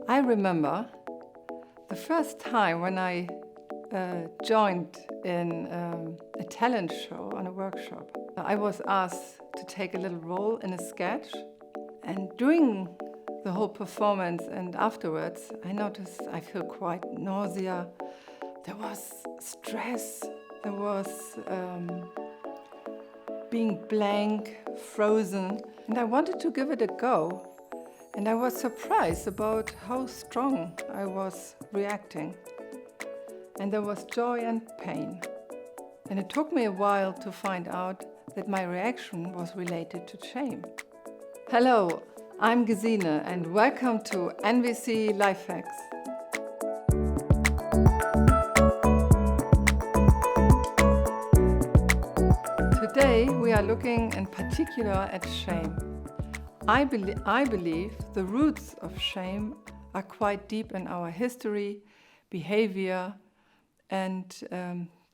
I remember the first time when I joined in a talent show on a workshop. I was asked to take a little role in a sketch, and during the whole performance and afterwards I noticed I feel quite nausea. There was stress, there was being blank, frozen, and I wanted to give it a go. And I was surprised about how strong I was reacting. And there was joy and pain. And it took me a while to find out that my reaction was related to shame. Hello, I'm Gesine and welcome to NVC Life Hacks. Today we are looking in particular at shame. I believe the roots of shame are quite deep in our history, behavior, and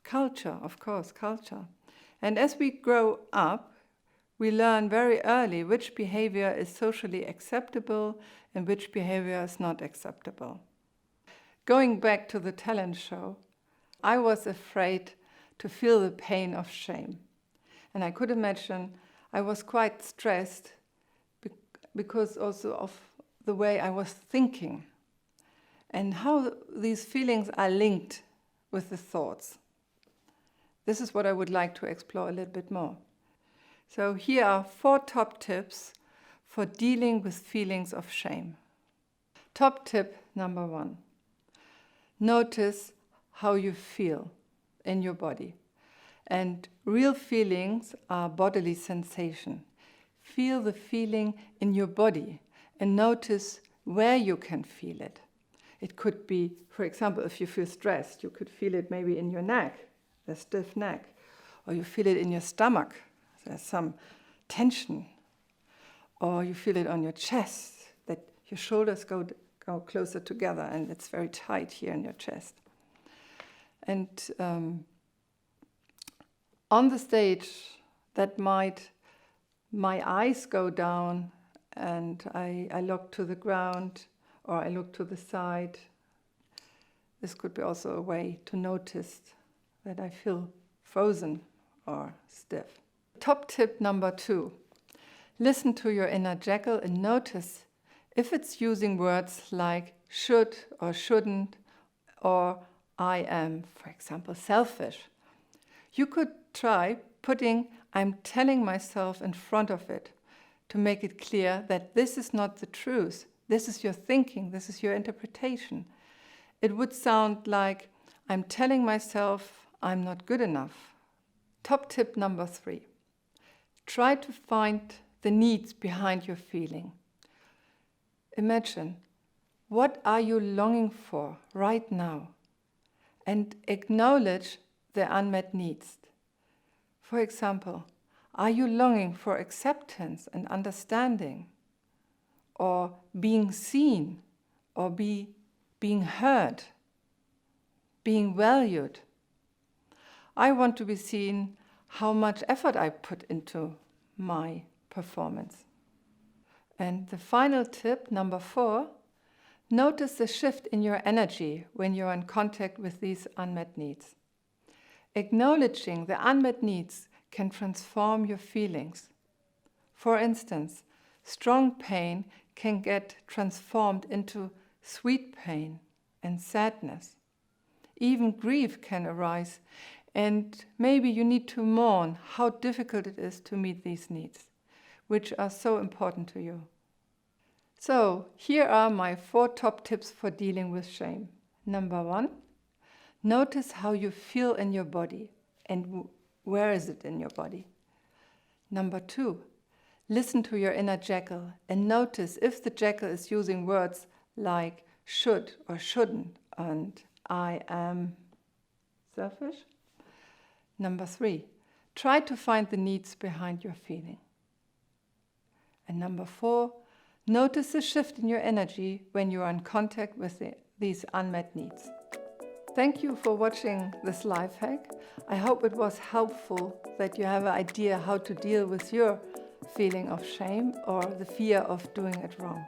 culture, of course, culture. And as we grow up, we learn very early which behavior is socially acceptable and which behavior is not acceptable. Going back to the talent show, I was afraid to feel the pain of shame. And I could imagine I was quite stressed because also of the way I was thinking and how these feelings are linked with the thoughts. This is what I would like to explore a little bit more. So here are 4 top tips for dealing with feelings of shame. Top tip number 1. Notice how you feel in your body. And real feelings are bodily sensation. Feel the feeling in your body and notice where you can feel it. It could be, for example, if you feel stressed, you could feel it maybe in your neck, the stiff neck, or you feel it in your stomach, there's some tension, or you feel it on your chest, that your shoulders go closer together and it's very tight here in your chest. And on the stage, that might my eyes go down and I look to the ground or I look to the side. This could be also a way to notice that I feel frozen or stiff. Top tip number 2. Listen to your inner jackal and notice if it's using words like should or shouldn't or I am, for example, selfish. You could try putting I'm telling myself in front of it to make it clear that this is not the truth. This is your thinking. This is your interpretation. It would sound like I'm telling myself I'm not good enough. Top tip number 3. Try to find the needs behind your feeling. Imagine, what are you longing for right now? And acknowledge the unmet needs. For example, are you longing for acceptance and understanding, or being seen, or being heard, being valued? I want to be seen how much effort I put into my performance. And the final tip, number 4, notice the shift in your energy when you're in contact with these unmet needs. Acknowledging the unmet needs can transform your feelings. For instance, strong pain can get transformed into sweet pain and sadness. Even grief can arise, and maybe you need to mourn how difficult it is to meet these needs, which are so important to you. So, here are my 4 top tips for dealing with shame. Number 1. Notice how you feel in your body and where is it in your body. Number 2, listen to your inner jackal and notice if the jackal is using words like should or shouldn't and I am selfish. Number 3, try to find the needs behind your feeling. And number 4, notice the shift in your energy when you are in contact with these unmet needs. Thank you for watching this life hack. I hope it was helpful, that you have an idea how to deal with your feeling of shame or the fear of doing it wrong.